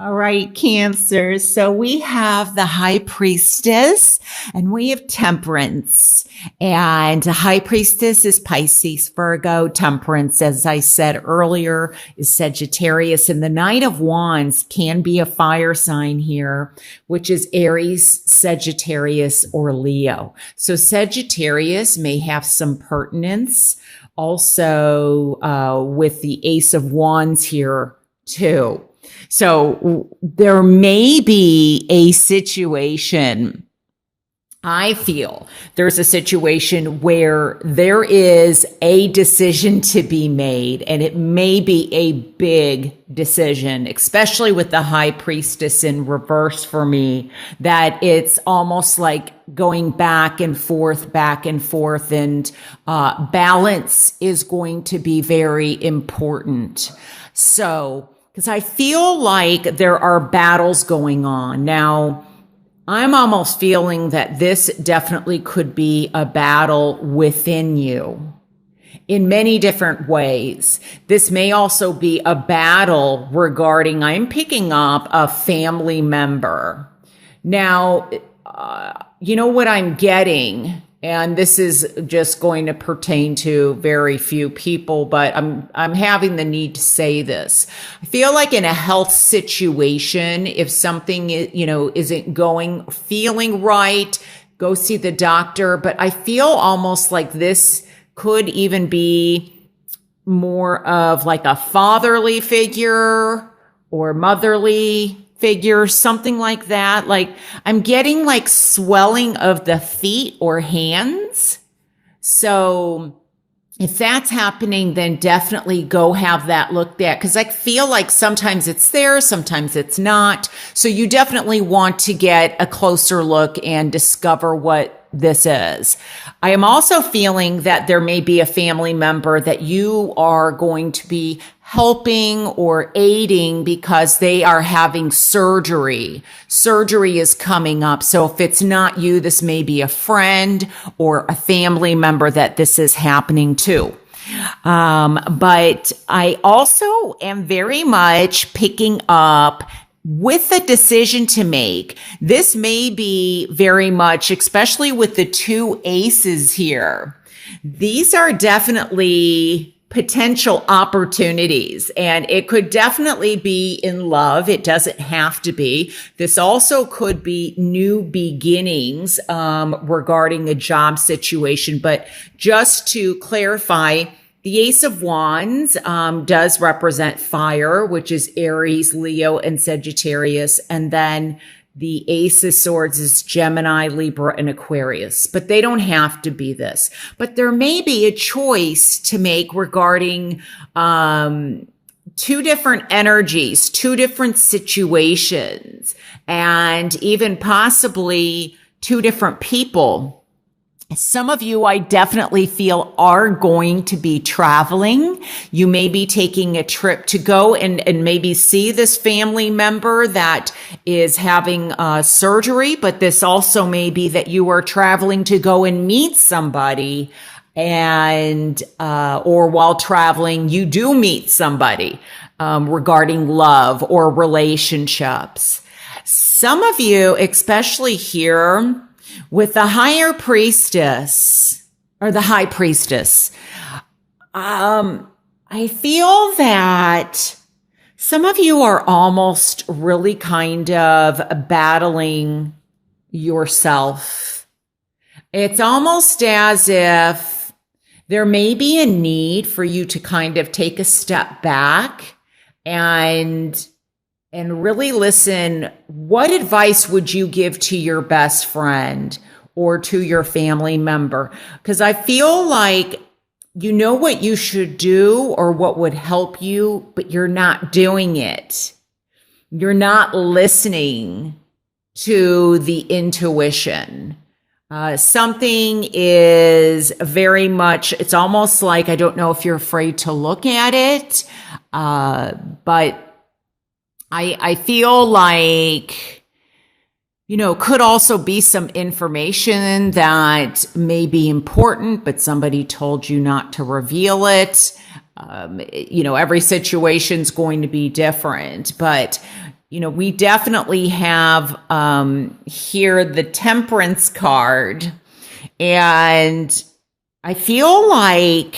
All right, Cancer. So we have the High Priestess and we have Temperance. And the High Priestess is Pisces, Virgo. Temperance, as I said earlier, is Sagittarius. And the Knight of Wands can be a fire sign here, which is Aries, Sagittarius, or Leo. So Sagittarius may have some pertinence also with the Ace of Wands here too. So there may be a situation, I feel there's a situation where there is a decision to be made, and it may be a big decision, especially with the High Priestess in reverse for me, that it's almost like going back and forth, and balance is going to be very important. So, because I feel like there are battles going on. Now, I'm almost feeling that this definitely could be a battle within you in many different ways. This may also be a battle regarding, I'm picking up a family member. Now, you know what I'm getting? And this is just going to pertain to very few people, but I'm having the need to say this. I feel like in a health situation, if something, isn't feeling right, go see the doctor. But I feel almost like this could even be more of like a fatherly figure or motherly figure, something like that. Like I'm getting like swelling of the feet or hands. So if that's happening, then definitely go have that looked at, because I feel like sometimes it's there, sometimes it's not. So you definitely want to get a closer look and discover what this is. I am also feeling that there may be a family member that you are going to be helping or aiding because they are having surgery. Surgery is coming up. So if it's not you, this may be a friend or a family member that this is happening to. But I also am very much picking up with a decision to make. This may be very much, especially with the two aces here. These are definitely potential opportunities, and it could definitely be in love. It doesn't have to be. This also could be new beginnings regarding a job situation. But just to clarify, the Ace of Wands does represent fire, which is Aries, Leo, and Sagittarius. And then the Ace of Swords is Gemini, Libra, and Aquarius. But they don't have to be this. But there may be a choice to make regarding two different energies, two different situations, and even possibly two different people. Some of you, I definitely feel, are going to be traveling. You may be taking a trip to go and maybe see this family member that is having surgery, but this also may be that you are traveling to go and meet somebody, and or while traveling, you do meet somebody regarding love or relationships. Some of you, especially here, with the higher priestess or the high priestess, I feel that some of you are almost really kind of battling yourself. It's almost as if there may be a need for you to kind of take a step back and really listen. What advice would you give to your best friend or to your family member? Because I feel like you know what you should do or what would help you, but you're not doing it. You're not listening to the intuition. Something is very much, it's almost like, I don't know if you're afraid to look at it, but I feel like, could also be some information that may be important, but somebody told you not to reveal it. Every situation's going to be different, but we definitely have here the Temperance card. And I feel like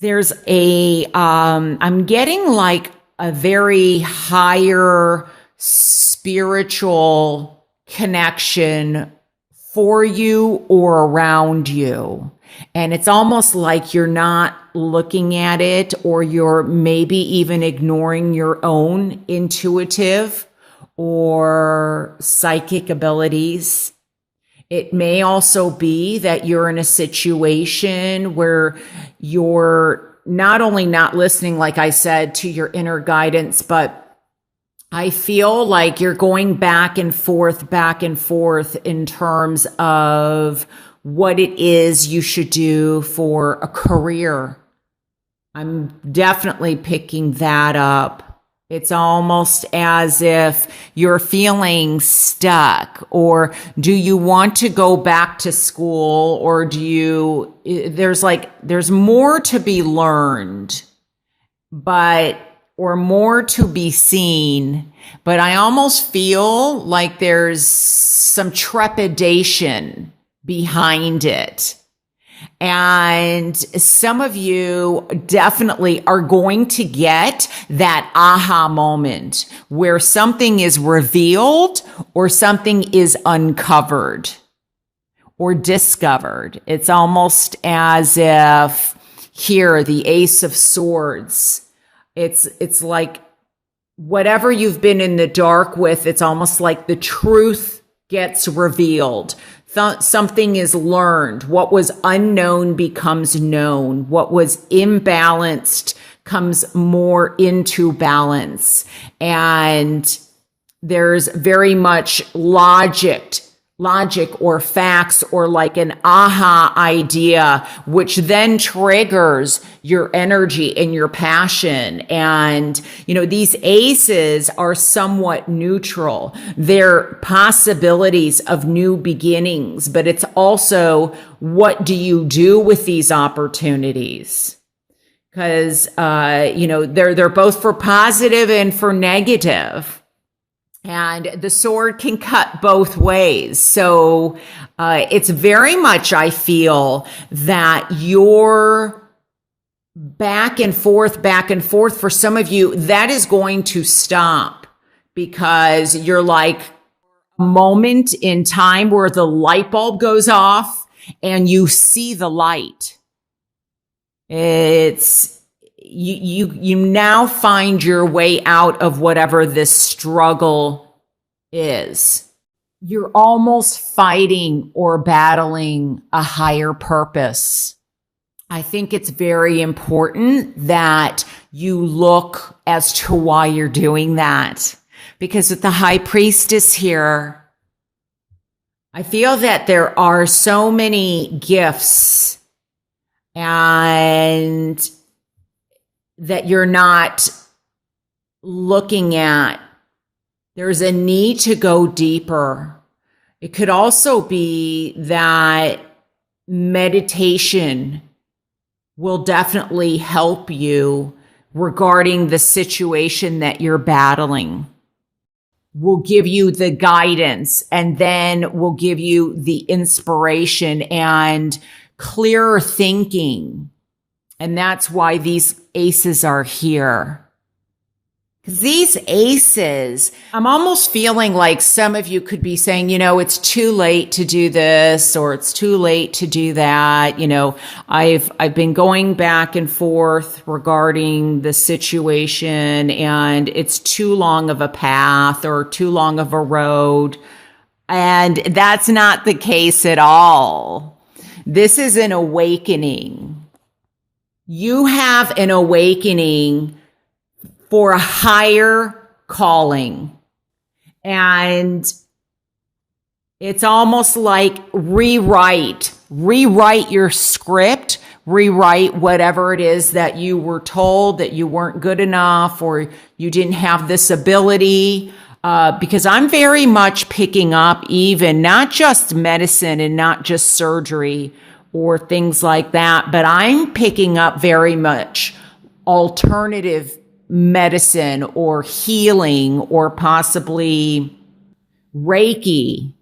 there's I'm getting like a very higher spiritual connection for you or around you. And it's almost like you're not looking at it, or you're maybe even ignoring your own intuitive or psychic abilities. It may also be that you're in a situation where you're not only not listening, like I said, to your inner guidance, but I feel like you're going back and forth in terms of what it is you should do for a career. I'm definitely picking that up. It's almost as if you're feeling stuck, or do you want to go back to school, or there's more to be learned, or more to be seen, but I almost feel like there's some trepidation behind it. And some of you definitely are going to get that aha moment where something is revealed or something is uncovered or discovered. It's almost as if here, the Ace of Swords, it's like whatever you've been in the dark with, it's almost like the truth gets revealed. Something is learned. What was unknown becomes known. What was imbalanced comes more into balance. And there's very much logic or facts, or like an aha idea, which then triggers your energy and your passion. And, these aces are somewhat neutral. They're possibilities of new beginnings, but it's also, what do you do with these opportunities? Because, they're both for positive and for negative. And the sword can cut both ways. So it's very much, I feel, that you're back and forth for some of you, that is going to stop, because you're like a moment in time where the light bulb goes off and you see the light. It's you now find your way out of whatever this struggle is. You're almost fighting or battling a higher purpose. I think it's very important that you look as to why you're doing that, because with the High Priestess here, I feel that there are so many gifts and that you're not looking at. There's a need to go deeper. It could also be that meditation will definitely help you regarding the situation that you're battling. Will give you the guidance, and then will give you the inspiration and clearer thinking. And that's why these aces are here. These aces, I'm almost feeling like some of you could be saying, it's too late to do this, or it's too late to do that. I've been going back and forth regarding the situation, and it's too long of a path or too long of a road. And that's not the case at all. This is an awakening. You have an awakening for a higher calling. And it's almost like rewrite your script, rewrite whatever it is that you were told that you weren't good enough, or you didn't have this ability. Because I'm very much picking up even not just medicine and not just surgery or things like that, but I'm picking up very much alternative medicine or healing or possibly Reiki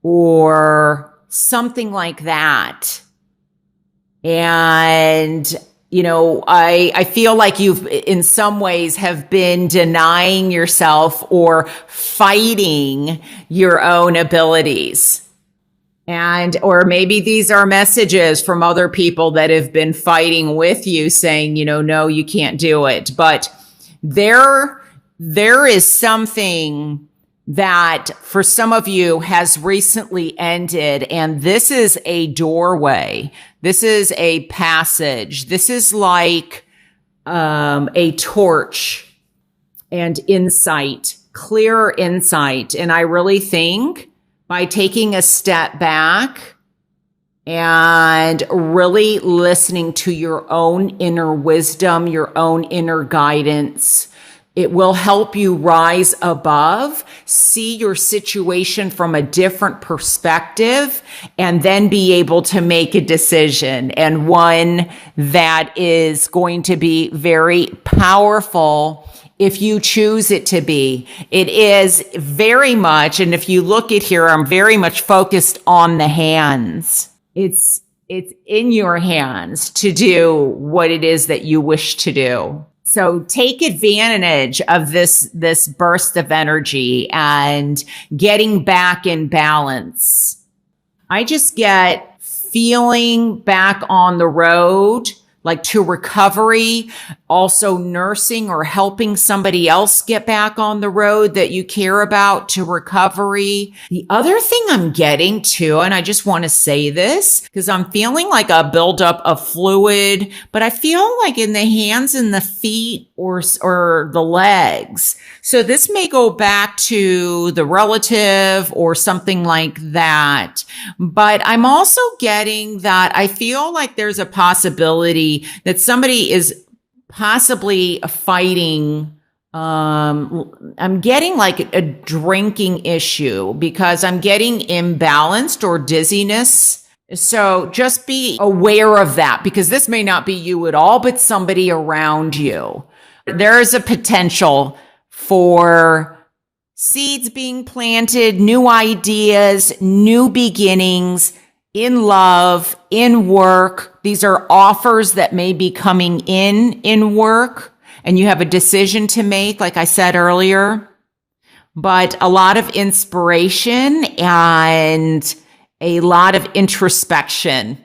or something like that. And, I feel like you've in some ways have been denying yourself or fighting your own abilities. Or maybe these are messages from other people that have been fighting with you saying, no, you can't do it. But there is something that for some of you has recently ended. And this is a doorway. This is a passage. This is like a torch and insight, clear insight. And I really think by taking a step back and really listening to your own inner wisdom, your own inner guidance, it will help you rise above, see your situation from a different perspective, and then be able to make a decision, and one that is going to be very powerful if you choose it to be. It is very much, and if you look at here, I'm very much focused on the hands. It's in your hands to do what it is that you wish to do. So take advantage of this burst of energy and getting back in balance. I just get feeling back on the road, like to recovery, also nursing or helping somebody else get back on the road that you care about to recovery. The other thing I'm getting to, and I just want to say this because I'm feeling like a buildup of fluid, but I feel like in the hands and the feet or the legs. So this may go back to the relative or something like that. But I'm also getting that I feel like there's a possibility that somebody is possibly fighting. I'm getting like a drinking issue because I'm getting imbalanced or dizziness. So just be aware of that because this may not be you at all, but somebody around you. There is a potential for seeds being planted, new ideas, new beginnings in love, in work. These are offers that may be coming in work, and you have a decision to make, like I said earlier. But a lot of inspiration and a lot of introspection